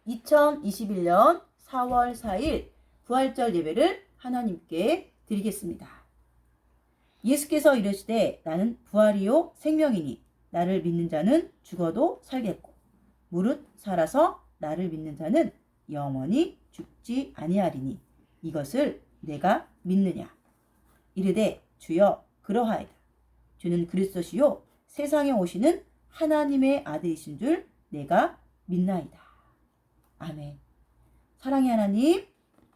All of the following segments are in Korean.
2021년 4월 4일 부활절 예배를 하나님께 드리겠습니다. 예수께서 이르시되 나는 부활이요 생명이니 나를 믿는 자는 죽어도 살겠고 무릇 살아서 나를 믿는 자는 영원히 죽지 아니하리니 이것을 내가 믿느냐. 이르되 주여 그러하이다. 주는 그리스도시요 세상에 오시는 하나님의 아들이신 줄 내가 믿나이다. 아멘. 사랑의 하나님,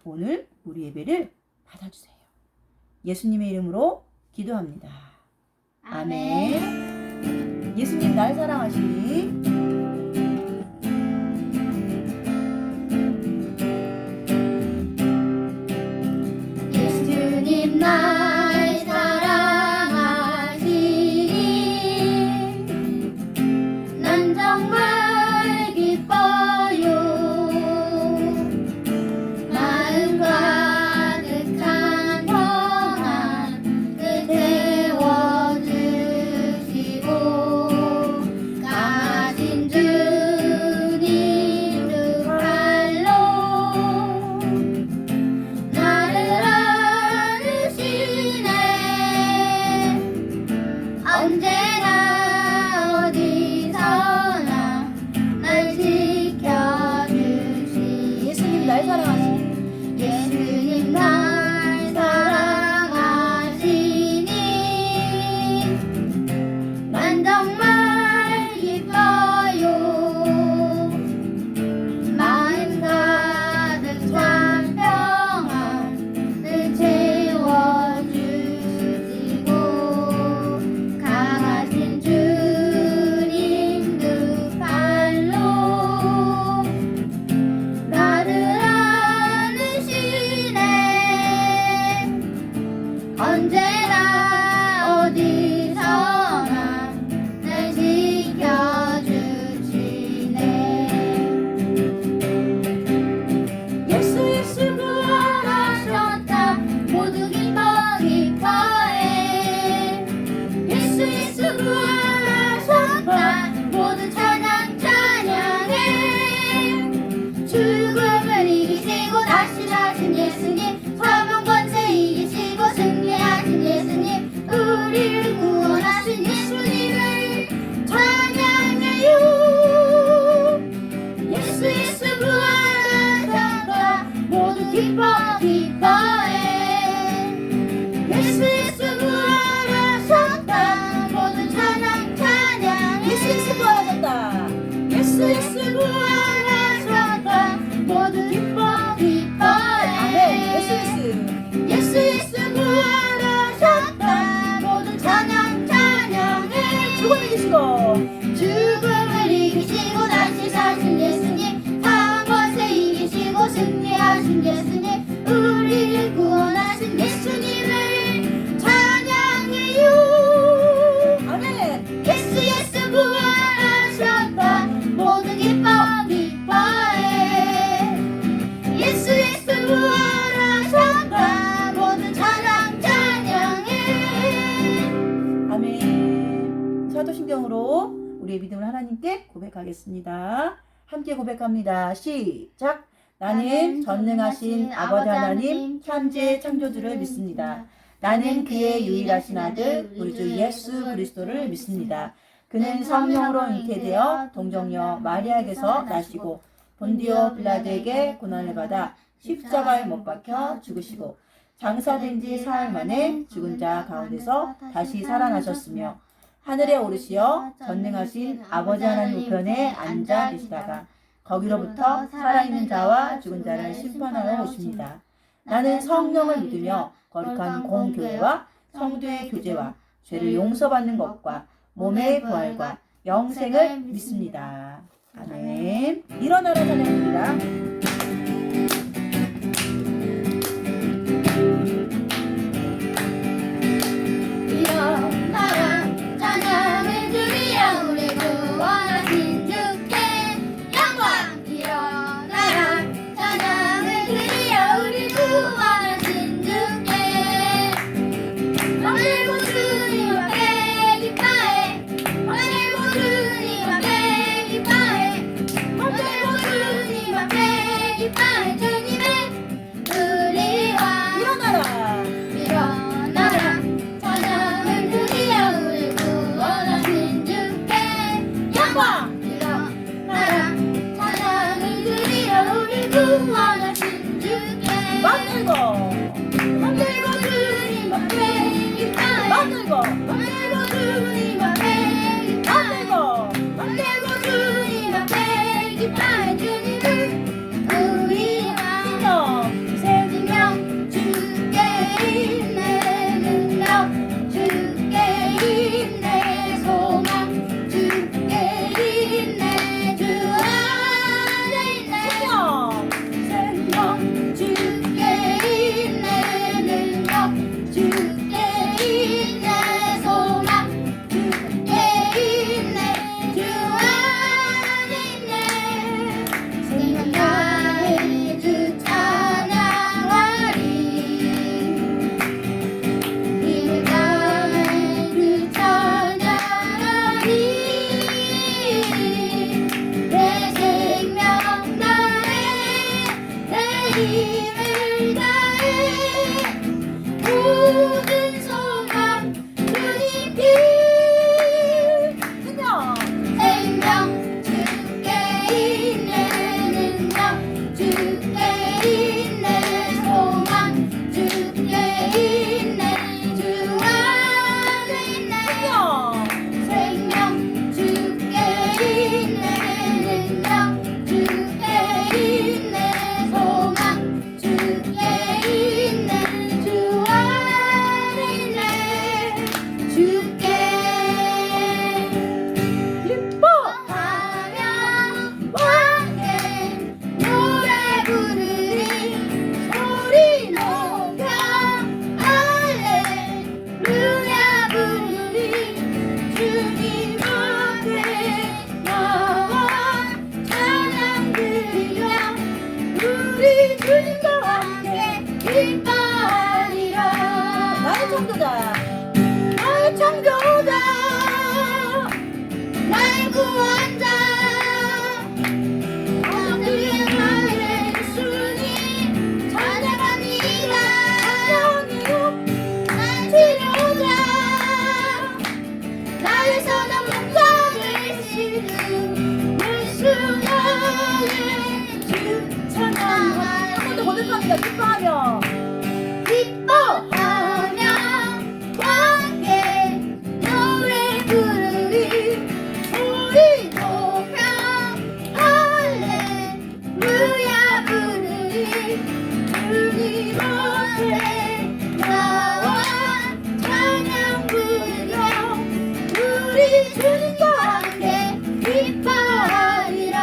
오늘 우리 예배를 받아주세요. 예수님의 이름으로 기도합니다. 아멘. 예수님 날 사랑하시니? 예수님 날 사랑하시니 난 정말 기뻐요. 마음 가득한 평안 채워주시고 강하신 주님 두 팔로 나를 안으시네. 언제나 어디서나 날 지켜주시. 예수님 날 사랑하시니? 예수님 날 사랑하시니 난 정말 기뻐요. 마음 가득한 평안을 채워주시고 강하신 주님 두 팔로 나를 안으시네. 언제나 어디서나 날 지켜주시네. 예수 예수 부활하셨다. 모두 기뻐 기뻐해. 예수 예수 부활하셨다. 모두 찬양 찬양해. 죽음을 이기시고 다시 사신 예수님, 사망 권세 이기시고 승리하신 예수님, 우리를 구원하신 예수님을 찬양해요. 예수 예수 부활하셨다. 모두 기뻐 기뻐해. 예수 예수 부활하셨다. 모두 찬양 찬양해. 예수 예수 부활하셨다. 예수 예수 부활하셨다. 모두 기뻐 기뻐해. 아멘. 예수 예수. 예수 예수 부활하셨다. 모두 찬양 찬양해. 죽음을 이기시고 죽음을 이기시고 다시 사신 예수님, 사망 권세 이기시고 승리하신 예수님, 우리를 구원하신 예수님을 찬양해요. 아멘. 예수 예수 부활하셨다. 모두 기뻐 기뻐해. 예수 예수 부활하셨다. 모두 찬양 찬양해. 아멘. 사도신경으로 우리의 믿음을 하나님께 고백하겠습니다. 함께 고백합니다. 시작. 나는 전능하신 아버지 하나님 현재 창조주를 믿습니다. 나는 그의 유일하신 아들 우리 주 예수 그리스도를 믿습니다. 그는 성령으로 잉태되어 동정녀 마리아에게서 나시고 본디오 빌라도에게 고난을 받아 십자가에 못 박혀 죽으시고 장사된 지 사흘 만에 죽은 자 가운데서 다시 살아나셨으며 하늘에 오르시어 전능하신 아버지 하나님 우편에 앉아 계시다가 거기로부터 살아있는 자와 죽은 자를 심판하러 오십니다. 나는 성령을 믿으며 거룩한 공교회와 성도의 교제와 죄를 용서받는 것과 몸의 부활과 영생을 믿습니다. 아멘. 일어나라 찬양합니다. 일어나라 찬양을 드리려 우리 구원하신 주께 영광. 일어나라 찬양을 드리려 우리 구원하신 주께 오늘고 주님 앞에 기뻐해. 오늘고 주님 앞에 기뻐해. 오늘고 주님 앞에 기뻐해 주님을 우리와 생명 주께 있네 능력 주께 있네 소망 주께 있네 주 안에 있네 생명 주께 있네 능력 주께 있네 소망 주께 있네 주 안에 있네 생명 다해 주 찬양하리 힘을 다해 주 찬양하리 내 생명 다해 내 힘을 다해 모든 소망 주님께 생명 주께 있네 능력 주께 있네 소망 주께 있네 주 안에 있네 생명 주께 있네 능력 주께 있네 소망 주께 있네 주 안에 있네 주께 기뻐하며 함께 노래 부르리 소리 높여 할렐루야 부르리 주님 앞에 나와 찬양 드려 우리 주님과 함께 기뻐하리라 나의 창조자 나의 창조자 나의 구원자 어둠의 나의 예수님 찬양합니다 나의 치료자 나의 선한 목자 되시는 예수 나의 주 찬양하여 한 번 더 고백합니다. 기뻐하며 기뻐하며 함께 노래 부르리 소리 높여 할렐루야 부르리 주님 앞에 나와 찬양 부르며 우리 주님과 함께 기뻐하리라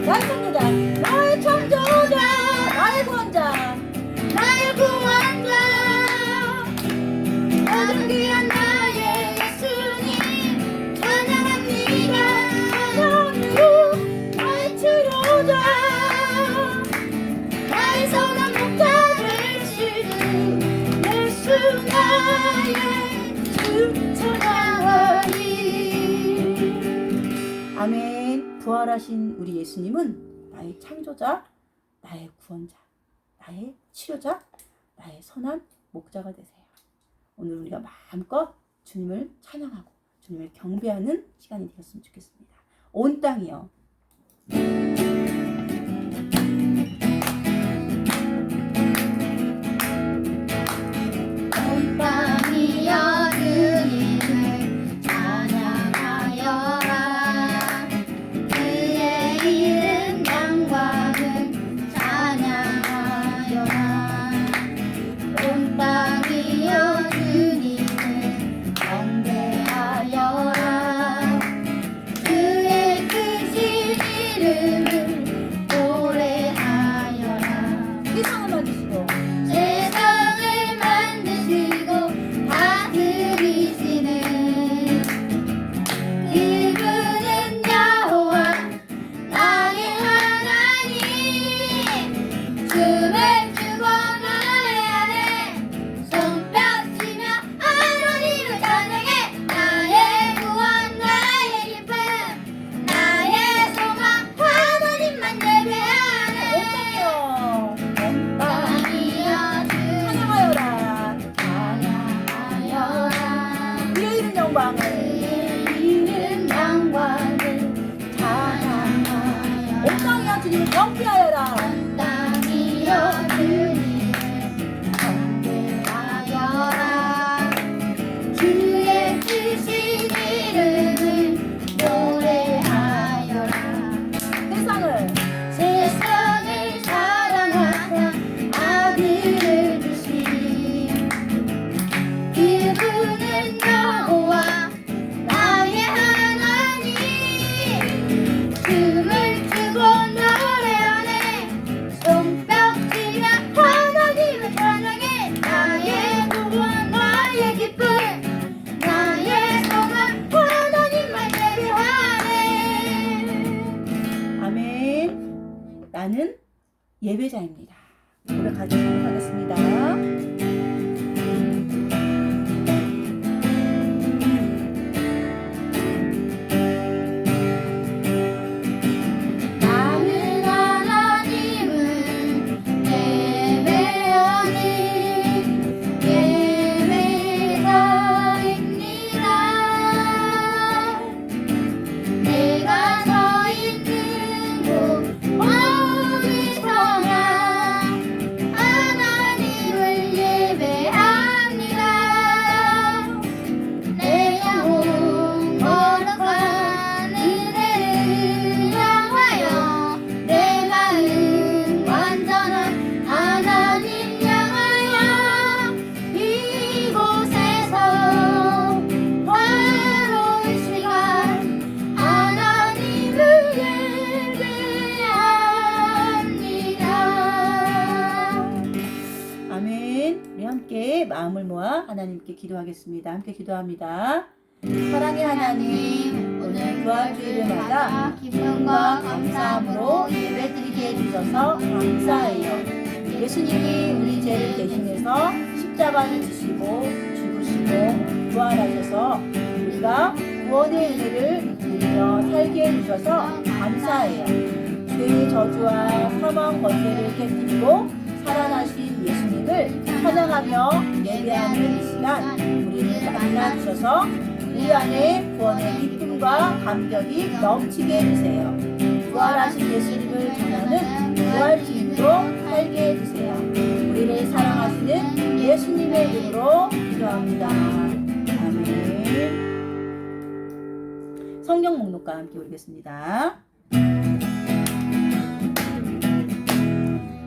나의 창조자 나의 창조자 나의 구원자 나의 구원자 어둠 귀한 나의 예수님 찬양합니다 찬양으로 나의 치료자 나의 선한 목자 되시는 예수 나의 주 찬양하리 아멘. 부활하신 우리 예수님은 나의 창조자, 나의 구원자, 나의 치료자, 나의 선한 목자가 되세요. 오늘 우리가 마음껏 주님을 찬양하고 주님을 경배하는 시간이 되었으면 좋겠습니다. 온 땅이요. 온 땅이여 주님을 찬양하여라 그의 이름 영광을 찬양하여라 온 땅이여 주님을 경배하여라 그의 크신 이름을 노래하여라 세상을 만드시고 세상을 만드시고 다스리시는 그분은 여호와 나의 하나님 춤을 추고 노래하네 손뼉치며 하나님을 찬양해 나의 구원 나의 기쁨 나의 소망 하나님만 예배하네 온 땅이요. 땅이여 찬양하여라. 찬양하여라 그의 이름 영광을 그의 이름 영광을 찬양하여라 온 땅이여 주님을 경배하여라. 땅이여 주님을 경배하여라 주의 크신 이름을 노래하여라 나는 예배자입니다. 고백하도록 하겠습니다. 나는 하나님을 예배하는 예배자입니다. 내가 서 있는 곳 어디서나 하나님을 예배합니다. 내 영혼 거룩한 은혜를 향하여 내 마음 완전한 하나님 향하여 이곳에서 화로운 시간 하나님을 예배합니다. 아멘. 우리 함께 마음을 모아 하나님께 기도하겠습니다. 함께 기도합니다. 사랑의 하나님, 오늘 부활주일을 맞아 기쁨과 감사함으로 예배드리게 해주셔서 감사해요. 예수님이 우리 죄를 대신해서 십자가를 지시고 죽으시고 부활하셔서 우리가 구원의 은혜를 누리며 살게 해주셔서 감사해요. 죄의 저주와 사망 권세를 깨뜨리고 살아나신 예수님을 찬양하며 예배하는 이 시간 우리를 만나주셔서 우리 안에 구원의 기쁨과 감격이 넘치게 해주세요. 부활하신 예수님을 전하는 부활주일로 살게 해주세요. 우리를 사랑하시는 예수님의 이름으로 기도합니다. 아멘. 성경 목록과 함께 읽겠습니다.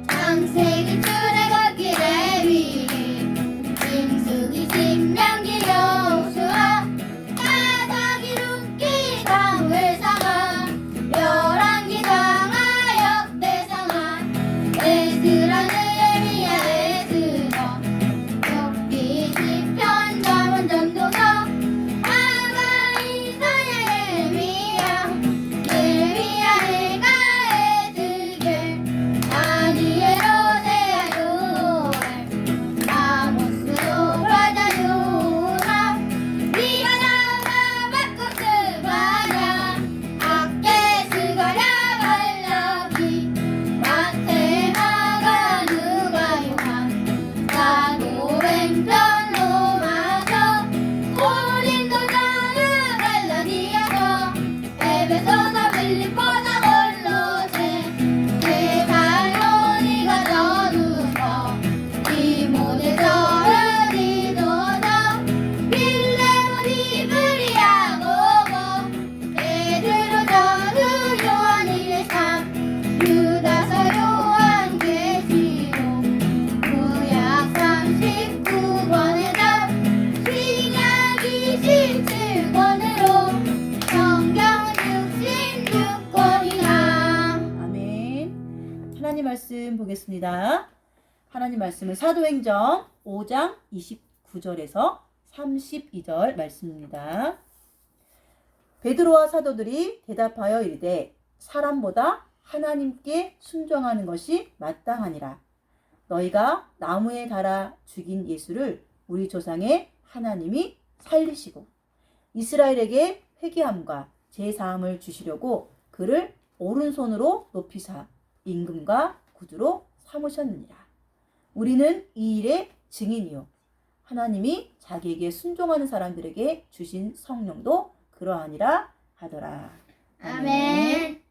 창세기 출애굽기 레위 민수기 신명기 여호수아 사사기 룻기 사무엘상하 열왕기 장하 역대상하 에스라 느헤미야 에스더 욥기 시편 잠언 전도서 아가 이사야 예레미야 예레미야 해가 에스겔 다니엘 호세아 요엘 아모스 오바댜 요나 미가야 하박국 스바냐 학개 스가랴 발라기 마태 마가 누가 요한 사도행전 로마서 고린도 전후 갈라디아서 에베소서 빌립보서 골로새 데살로니가 전후서 디모데서 디도서 빌레몬 히브리야 고고 베드로 전후 요한 일삼 유다서 요한 계시록 구약 39권에서 신약 27권으로 성경은 66권이나. 아멘. 하나님 말씀 보겠습니다. 하나님 말씀은 사도행전 5장 29절에서 32절 말씀입니다. 베드로와 사도들이 대답하여 이르되 사람보다 하나님께 순종하는 것이 마땅하니라. 너희가 나무에 달아 죽인 예수를 우리 조상의 하나님이 살리시고 이스라엘에게 회개함과 제사함을 주시려고 그를 오른손으로 높이사 임금과 구주로 삼으셨느니라. 우리는 이 일의 증인이요 하나님이 자기에게 순종하는 사람들에게 주신 성령도 그러하니라 하더라. 아멘.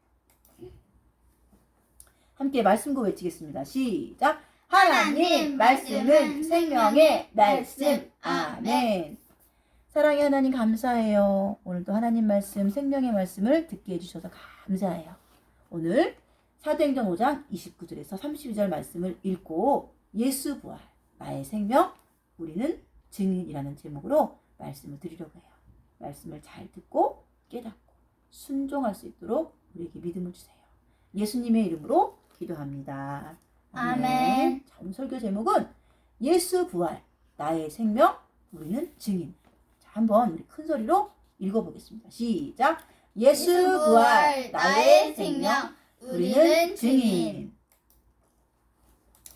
함께 말씀고 외치겠습니다. 시작. 하나님 말씀은 생명의 말씀. 아멘. 사랑의 하나님 감사해요. 오늘도 하나님 말씀 생명의 말씀을 듣게 해주셔서 감사해요. 오늘 사도행전 5장 29절에서 32절 말씀을 읽고 예수 부활 나의 생명 우리는 증인이라는 제목으로 말씀을 드리려고 해요. 말씀을 잘 듣고 깨닫고 순종할 수 있도록 우리에게 믿음을 주세요. 예수님의 이름으로 기도합니다. 아멘. 자, 오늘 설교 제목은 예수 부활 나의 생명 우리는 증인. 자, 한번 우리 큰 소리로 읽어보겠습니다. 시작. 예수 부활 나의 생명 우리는 증인.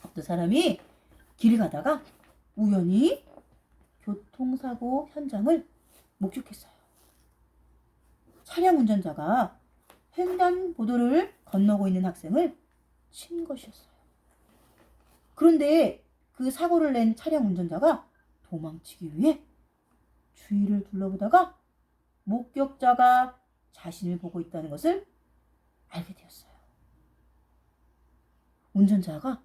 어떤 사람이 길 가다가 우연히 교통사고 현장을 목격했어요. 차량 운전자가 횡단보도를 건너고 있는 학생을 친 것이었어요. 그런데 그 사고를 낸 차량 운전자가 도망치기 위해 주위를 둘러보다가 목격자가 자신을 보고 있다는 것을 알게 되었어요. 운전자가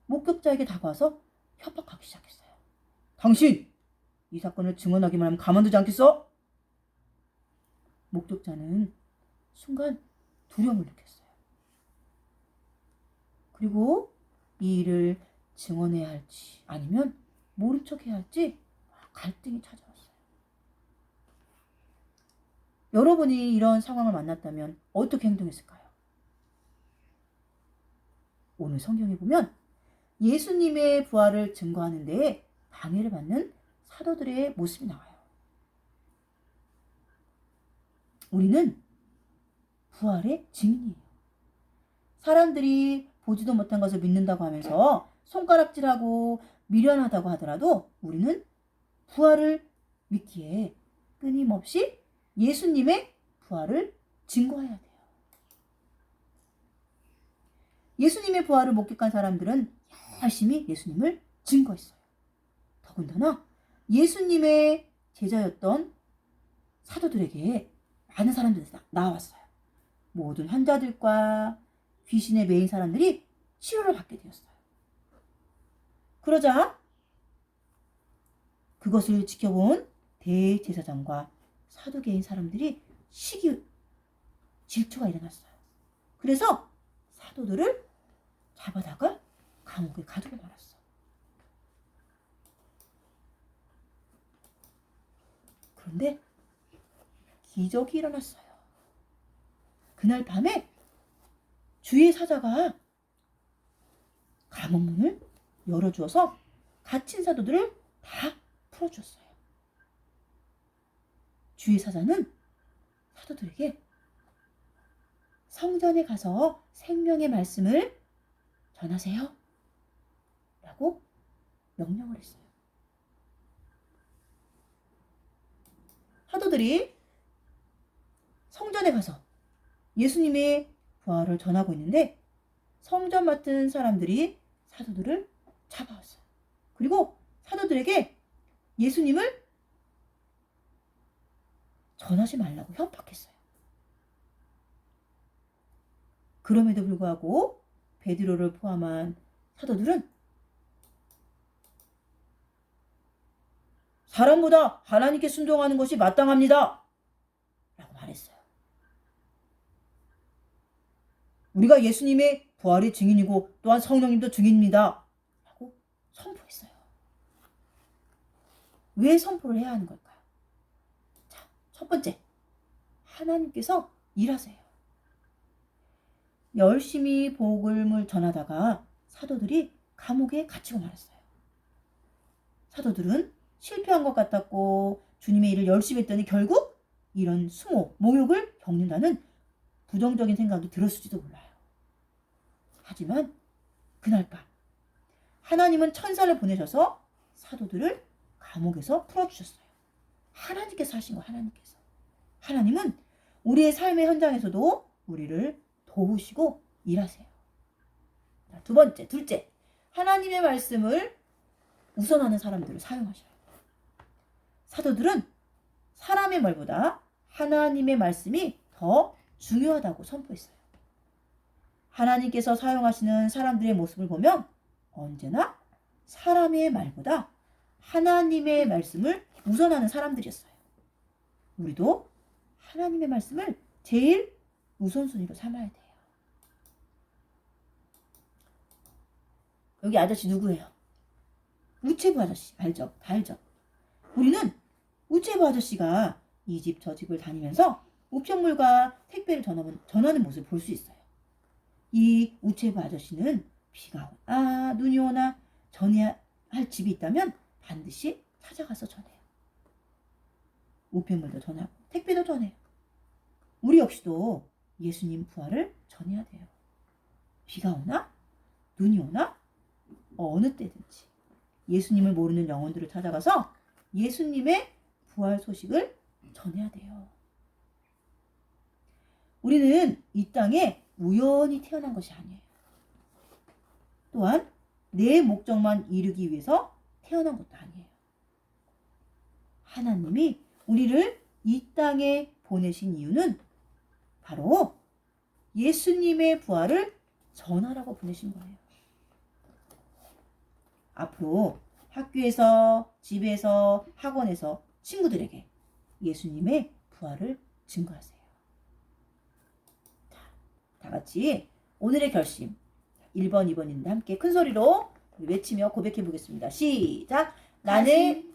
목격자에게 다가와서 협박하기 시작했어요. 당신! 이 사건을 증언하기만 하면 가만두지 않겠어? 목격자는 순간 두려움을 느꼈어요. 그리고 이 일을 증언해야 할지 아니면 모른 척 해야 할지 갈등이 찾아왔어요. 여러분이 이런 상황을 만났다면 어떻게 행동했을까요? 오늘 성경에 보면 예수님의 부활을 증거하는 데에 방해를 받는 사도들의 모습이 나와요. 우리는 부활의 증인이에요. 사람들이 보지도 못한 것을 믿는다고 하면서 손가락질하고 미련하다고 하더라도 우리는 부활을 믿기에 끊임없이 예수님의 부활을 증거해야 돼요. 예수님의 부활을 목격한 사람들은 열심히 예수님을 증거했어요. 더군다나 예수님의 제자였던 사도들에게 많은 사람들이 나왔어요. 모든 환자들과 귀신에 매인 사람들이 치료를 받게 되었어요. 그러자 그것을 지켜본 대제사장과 사두개인 사람들이 질투가 일어났어요. 그래서 사도들을 잡아다가 감옥에 가두고 말았어. 그런데 기적이 일어났어요. 그날 밤에 주의 사자가 감옥 문을 열어주어서 갇힌 사도들을 다 풀어주었어요. 주의 사자는 사도들에게 성전에 가서 생명의 말씀을 전하세요 라고 명령을 했어요. 사도들이 성전에 가서 예수님의 부활을 전하고 있는데 성전 맡은 사람들이 사도들을 잡아왔어요. 그리고 사도들에게 예수님을 전하지 말라고 협박했어요. 그럼에도 불구하고 베드로를 포함한 사도들은 사람보다 하나님께 순종하는 것이 마땅합니다 라고 말했어요. 우리가 예수님의 부활의 증인이고 또한 성령님도 증인입니다 라고 선포했어요. 왜 선포를 해야 하는 걸까요? 자, 첫 번째, 하나님께서 일하세요. 열심히 복음을 전하다가 사도들이 감옥에 갇히고 말았어요. 사도들은 실패한 것 같았고 주님의 일을 열심히 했더니 결국 이런 수모, 모욕을 겪는다는 부정적인 생각이 들었을지도 몰라요. 하지만 그날 밤 하나님은 천사를 보내셔서 사도들을 감옥에서 풀어주셨어요. 하나님께서 하신 거예요. 하나님께서. 하나님은 우리의 삶의 현장에서도 우리를 도우시고 일하세요. 자, 둘째, 하나님의 말씀을 우선하는 사람들을 사용하셔요. 사도들은 사람의 말보다 하나님의 말씀이 더 중요하다고 선포했어요. 하나님께서 사용하시는 사람들의 모습을 보면 언제나 사람의 말보다 하나님의 말씀을 우선하는 사람들이었어요. 우리도 하나님의 말씀을 제일 우선순위로 삼아야 돼요. 여기 아저씨 누구예요? 우체부 아저씨. 알죠? 다 알죠? 우리는 우체부 아저씨가 이 집 저 집을 다니면서 우편물과 택배를 전하는 모습을 볼 수 있어요. 이 우체부 아저씨는 비가 오나 눈이 오나 전해야 할 집이 있다면 반드시 찾아가서 전해요. 우편물도 전하고 택배도 전해요. 우리 역시도 예수님 부활을 전해야 돼요. 비가 오나? 눈이 오나? 어느 때든지 예수님을 모르는 영혼들을 찾아가서 예수님의 부활 소식을 전해야 돼요. 우리는 이 땅에 우연히 태어난 것이 아니에요. 또한 내 목적만 이루기 위해서 태어난 것도 아니에요. 하나님이 우리를 이 땅에 보내신 이유는 바로 예수님의 부활을 전하라고 보내신 거예요. 앞으로 학교에서, 집에서, 학원에서 친구들에게 예수님의 부활을 증거하세요. 자, 다 같이 오늘의 결심 1번, 2번인데 함께 큰 소리로 외치며 고백해 보겠습니다. 시작! 나는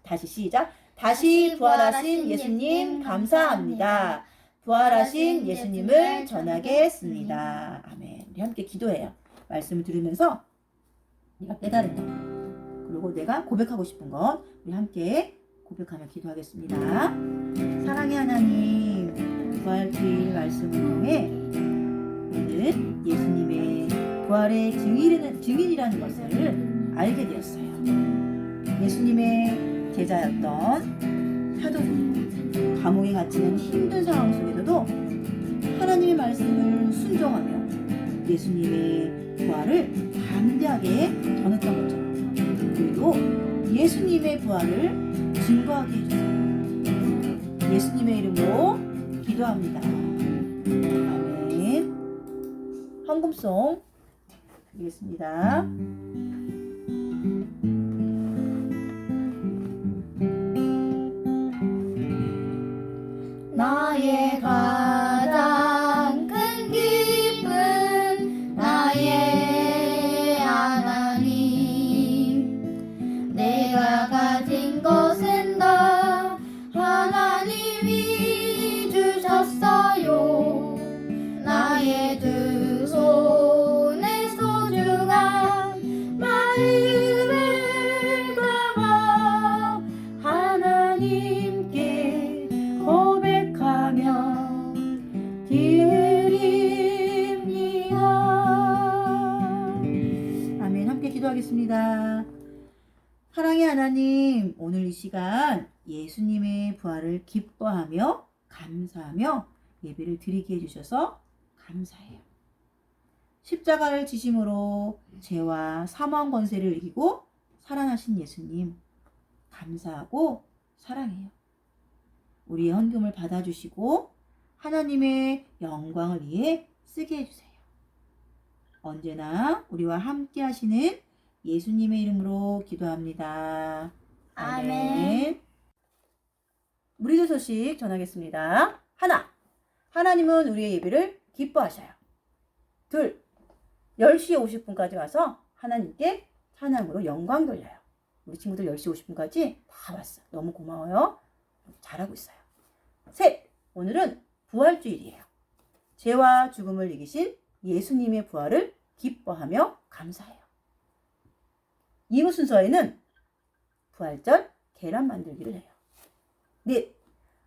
다시 시작! 다시 부활하신 예수님 감사합니다. 부활하신 예수님을 전하겠습니다. 아멘. 우리 함께 기도해요. 말씀을 들으면서 내가 깨달은 것 그리고 내가 고백하고 싶은 것 우리 함께 고백하며 기도하겠습니다. 사랑의 하나님, 부활주일 말씀을 통해 우리는 예수님의 부활의 증인이라는 것을 알게 되었어요. 예수님의 제자였던 사도들이 감옥에 갇히는 힘든 상황 속에서도 하나님의 말씀을 순종하며 예수님의 부활을 담대하게 전했던 것처럼 우리도 예수님의 부활을 증거하게 해주세요. 예수님의 이름으로 기도합니다. 아멘. 헌금송 드리겠습니다. 나의 가장 큰 기쁨 나의 하나님 내가 가진 것은 다 하나님이 주셨어요. 나의 두 손에 소중한 마음을 담아 하나님께 고백하며 드립니다. 아멘. 함께 기도하겠습니다. 사랑의 하나님, 오늘 이 시간 예수님의 부활을 기뻐하며 감사하며 예배를 드리게 해주셔서 감사해요. 십자가를 지심으로 죄와 사망 권세를 이기고 살아나신 예수님 감사하고 사랑해요. 우리의 헌금을 받아주시고 하나님의 영광을 위해 쓰게 해주세요. 언제나 우리와 함께 하시는 예수님의 이름으로 기도합니다. 아멘. 무리들 소식 전하겠습니다. 하나, 하나님은 우리의 예배를 기뻐하셔요. 둘, 10시 50분까지 와서 하나님께 찬양으로 영광 돌려요. 우리 친구들 10시 50분까지 다 왔어. 너무 고마워요. 잘하고 있어요. 셋, 오늘은 부활주일이에요. 죄와 죽음을 이기신 예수님의 부활을 기뻐하며 감사해요. 2부 순서에는 부활절 계란 만들기를 해요. 넷,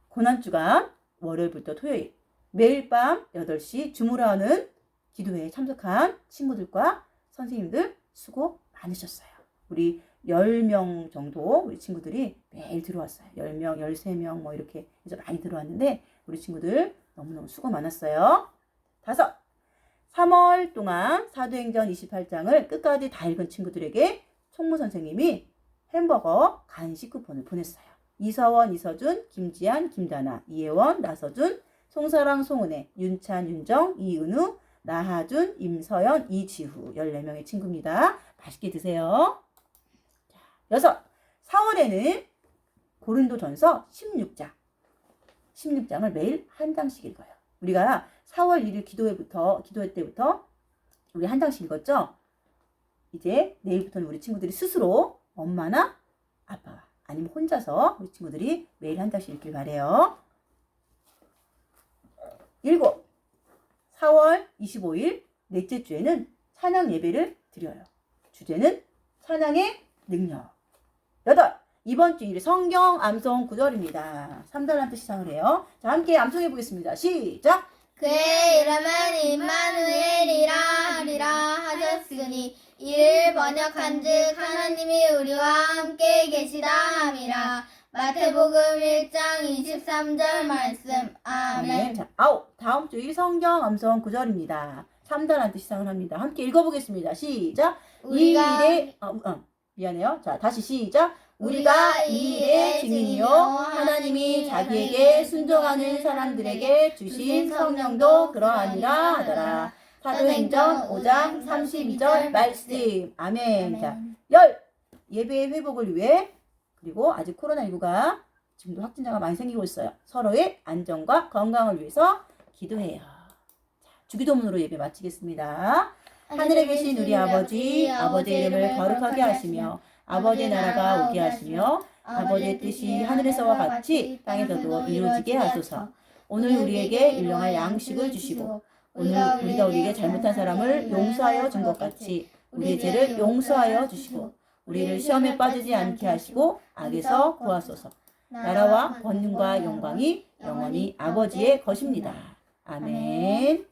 고난주간 월요일부터 토요일 매일 밤 8시 주무라하는 기도회에 참석한 친구들과 선생님들 수고 많으셨어요. 우리 10명 정도 우리 친구들이 매일 들어왔어요. 10명, 13명 뭐 이렇게 해서 많이 들어왔는데 우리 친구들 너무너무 수고 많았어요. 5, 3월 동안 사도행전 28장을 끝까지 다 읽은 친구들에게 총무 선생님이 햄버거 간식 쿠폰을 보냈어요. 이서원, 이서준, 김지한, 김다나, 이혜원, 나서준, 송사랑, 송은혜, 윤찬, 윤정, 이은우, 나하준, 임서연, 이지후 14명의 친구입니다. 맛있게 드세요. 6. 4월에는 고린도전서 16장을 매일 한 장씩 읽어요. 우리가 4월 1일 기도회 때부터 우리 한 장씩 읽었죠? 이제 내일부터는 우리 친구들이 스스로 엄마나 아빠와 아니면 혼자서 우리 친구들이 매일 한 장씩 읽길 바래요. 7. 4월 25일 넷째 주에는 찬양 예배를 드려요. 주제는 찬양의 능력. 8. 이번 주일 성경 암송 구절입니다. 3달란트 시상을 해요. 자, 함께 암송해 보겠습니다. 시작! 그의 이름은 임마누엘이라 하니 이를 번역한즉 하나님이 우리와 함께 계시다 함이라. 마태복음 1장 23절 말씀. 아멘. 자, 다음 주 이 성경 암송 9절입니다. 3단한 뜻 시작을 합니다. 함께 읽어보겠습니다. 시작. 이 일에 미안해요. 자, 다시 시작. 우리가 이 일의 증인이요 하나님이 자기에게 순종하는 사람들에게 주신 성령도 그러하니라 하더라. 사도행전 5장 32절 말씀. 아멘. 자, 예배의 회복을 위해 그리고 아직 코로나19가 지금도 확진자가 많이 생기고 있어요. 서로의 안전과 건강을 위해서 기도해요. 자, 주기도문으로 예배 마치겠습니다. 하늘에 계신 우리 아버지, 아버지의 이름을 거룩하게 하시며 아버지의 나라가 오게 하시며 아버지의 뜻이 하늘에서와 같이 땅에서도 이루어지게 하소서. 오늘 우리에게 일용할 양식을 주시고 오늘 우리가 우리에게 잘못한 사람을 용서하여 준 것 같이 우리의 죄를 용서하여 주시고 우리를 시험에 빠지지 않게 하시고 악에서 구하소서. 나라와 권능과 영광이 영원히 아버지의 것입니다. 아멘.